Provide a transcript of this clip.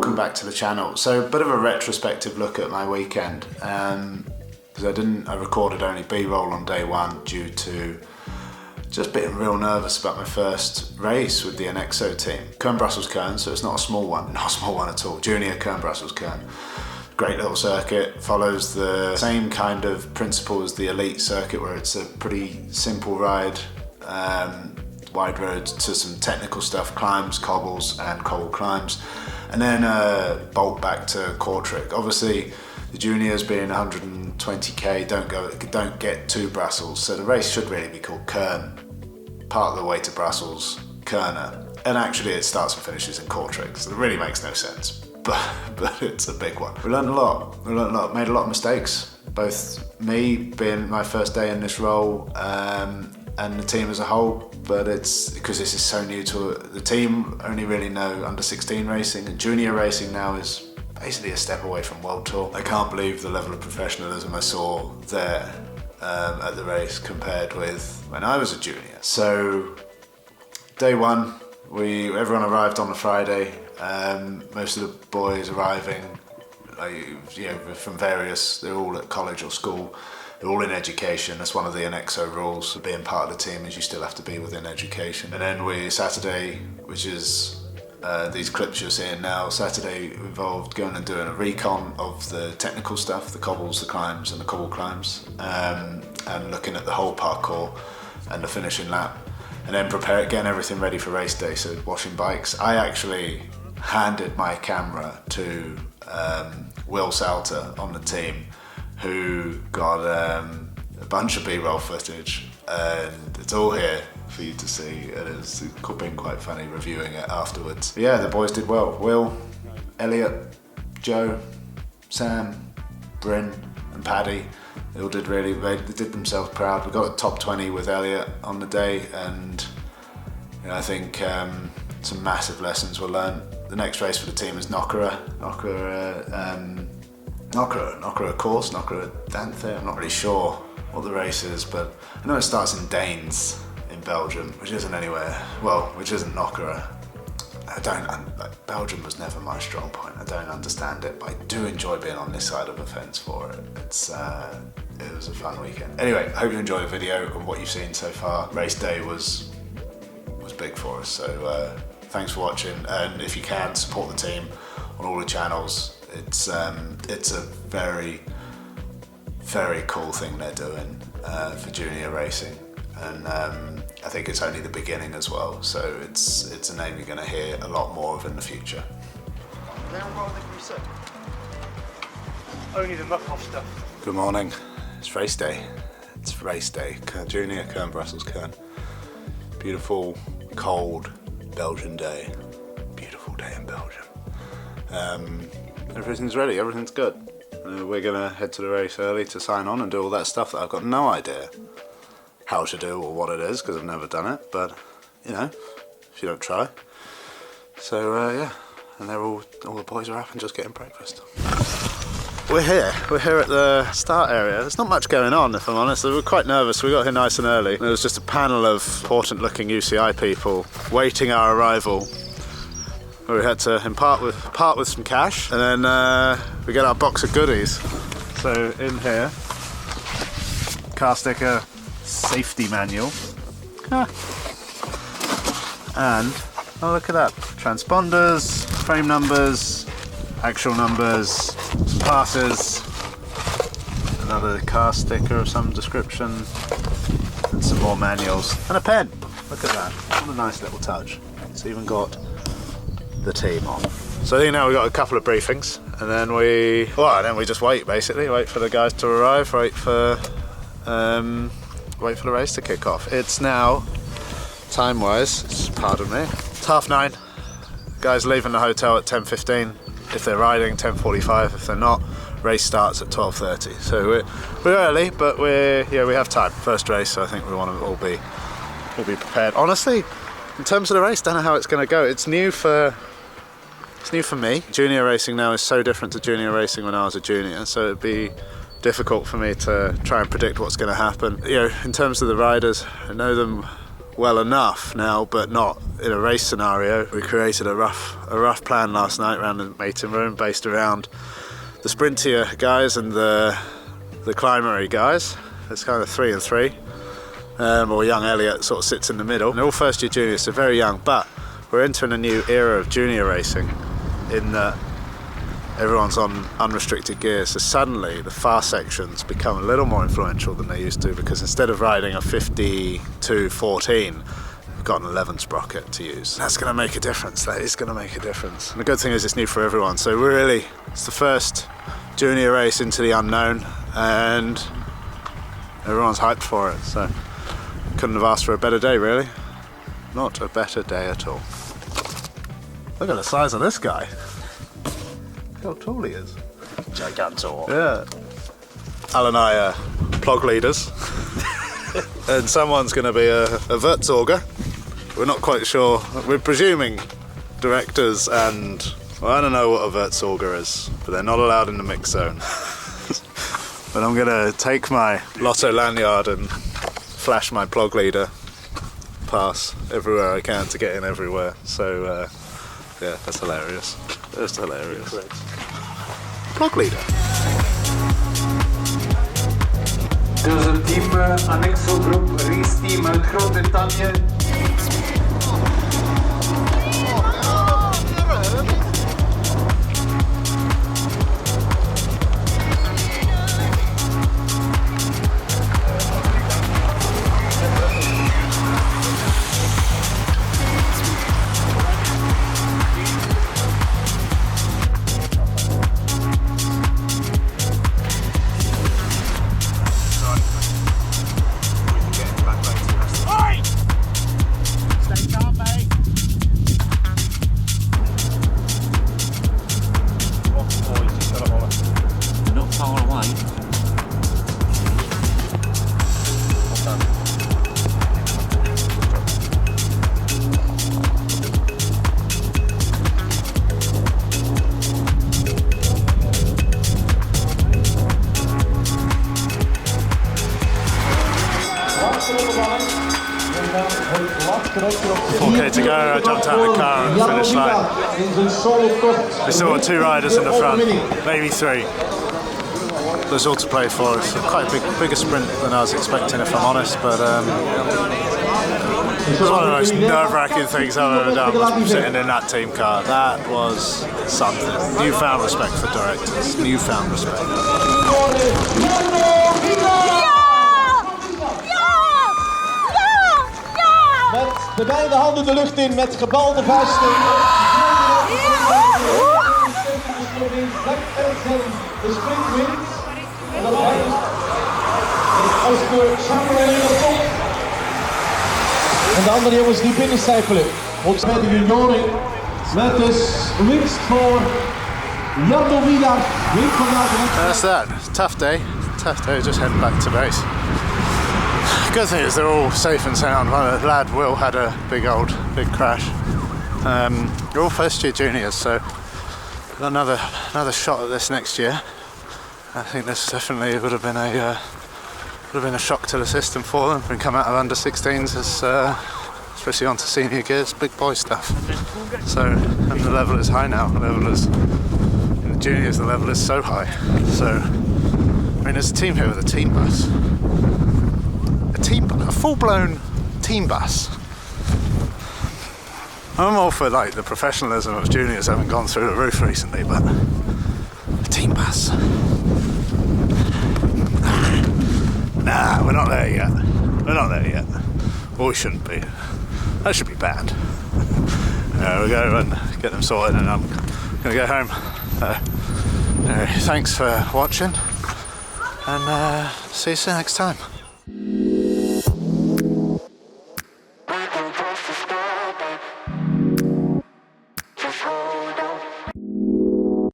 welcome back to the channel. So a bit of a retrospective look at my weekend, because I recorded only B-roll on day one due to just being real nervous about my first race with the NXO team. Kurne Brussels Kurne, so it's not a small one, not a small one at all, junior Kurne Brussels Kurne. Great little circuit, follows the same kind of principle as the elite circuit where it's a pretty simple ride, wide roads to some technical stuff, climbs, cobbles and cobble climbs, and then bolt back to Kortrijk. Obviously the juniors being 120k don't get to Brussels, so the race should really be called Kurne, part of the way to Brussels, Kurne, and actually it starts and finishes in Kortrijk, so it really makes no sense, but it's a big one. We learned a lot, made a lot of mistakes, both me being my first day in this role and the team as a whole, but it's because this is so new to the team. Only really know under 16 racing, and junior racing now is basically a step away from World Tour. I can't believe the level of professionalism I saw there at the race compared with when I was a junior. So day one, everyone arrived on the Friday. Most of the boys arriving, from they're all at college or school. They're all in education. That's one of the NXO rules of being part of the team, is you still have to be within education. And then Saturday, which is these clips you're seeing now, Saturday involved going and doing a recon of the technical stuff, the cobbles, the climbs and the cobble climbs, and looking at the whole parkour and the finishing lap. And then getting everything ready for race day, so washing bikes. I actually handed my camera to Will Salter on the team, who got a bunch of B-roll footage, and it's all here for you to see, and it's been quite funny reviewing it afterwards. But yeah, the boys did well. Will, Elliot, Joe, Sam, Bryn and Paddy, they all did they did themselves proud. We got a top 20 with Elliot on the day, and I think some massive lessons were learned. The next race for the team is Knockera course, Knockera Danthe. I'm not really sure what the race is, but I know it starts in Danes in Belgium, which isn't Knockera. Belgium was never my strong point. I don't understand it, but I do enjoy being on this side of the fence for it. It was a fun weekend. Anyway, I hope you enjoyed the video and what you've seen so far. Race day was big for us, so thanks for watching, and if you can, support the team on all the channels. It's a very, very cool thing they're doing for junior racing, and I think it's only the beginning as well, so it's a name you're going to hear a lot more of in the future. Only the muck-off stuff. Good morning, it's race day. It's race day, junior Kurne Brussels Kurne. Beautiful, cold Belgian day. Beautiful day in Belgium. Everything's ready, everything's good. We're gonna head to the race early to sign on and do all that stuff that I've got no idea how to do or what it is, because I've never done it, but if you don't try. So yeah, and all the boys are up and just getting breakfast. We're here at the start area. There's not much going on, if I'm honest. We were quite nervous. We got here nice and early. There was just a panel of important looking UCI people waiting our arrival. We had to part with some cash, and then we get our box of goodies. So in here, car sticker, safety manual, and oh look at that, transponders, frame numbers, actual numbers, some passes, another car sticker of some description, and some more manuals, and a pen. Look at that, what a nice little touch. It's even got the team on. So I think now we've got a couple of briefings, and then we just wait for the guys to arrive, wait for the race to kick off. It's now, time-wise, pardon me, it's 9:30. Guys leaving the hotel at 10:15 if they're riding, 10:45 if they're not. Race starts at 12:30. So we're early, but we have time. First race, so I think we want to all be prepared. Honestly, in terms of the race, don't know how it's going to go. It's new for me. Junior racing now is so different to junior racing when I was a junior, so it'd be difficult for me to try and predict what's going to happen. In terms of the riders, I know them well enough now, but not in a race scenario. We created a rough plan last night around the meeting room based around the sprintier guys and the climbery guys. It's kind of 3 and 3. Or young Elliot sort of sits in the middle. They're all first year juniors, so very young, but we're entering a new era of junior racing in that everyone's on unrestricted gear, so suddenly the fast sections become a little more influential than they used to, because instead of riding a 52.14, we've got an 11 sprocket to use. That's going to make a difference. That is going to make a difference. And the good thing is it's new for everyone, so it's the first junior race into the unknown, and everyone's hyped for it, so couldn't have asked for a better day, really. Not a better day at all. Look at the size of this guy. Look how tall he is. Gigantor. Yeah. Al and I are plog leaders. And someone's going to be a Wertzauger. We're not quite sure. We're presuming directors and... Well, I don't know what a Wertzauger is, but they're not allowed in the mix zone. But I'm going to take my Lotto lanyard and flash my plog leader pass everywhere I can to get in everywhere. So, yeah, that's hilarious. That's hilarious. Plog leader. Dus het team Annexo-groep, race-team uit Groot-Brittannië. Okay to go, I jumped out of the car and finished line. We still got 2 riders in the front, maybe 3. There's all to play for. It's quite a bigger sprint than I was expecting, if I'm honest, but it was one of the most nerve-wracking things I've ever done, was sitting in that team car. That was something. Newfound respect for directors. Newfound respect. Met de beide handen de lucht in, met gebalde vuisten. De sprint wint. En dat is als de Samuel in de top. En de andere jongens die binnencijpelen. Ook bij de junioren. Met dus winst voor Jan Domida. That's that. Tough day. Tough day. Just heading back to base. Good thing is they're all safe and sound. One lad, Will, had a big crash. They're all first year juniors, so got another shot at this next year. I think this definitely would have been a shock to the system for them. Been come out of under 16s, especially onto senior gears, big boy stuff. So, and the level is high now. The level is in the juniors. The level is so high. So, I mean, there's a team here with a team bus. A full-blown team bus. I'm all for like the professionalism of juniors having gone through the roof recently, but a team bus. Nah, we're not there yet. We're not there yet. Well, we shouldn't be. That should be banned. We'll go and get them sorted, and I'm gonna go home. Anyway, thanks for watching, and see you next time.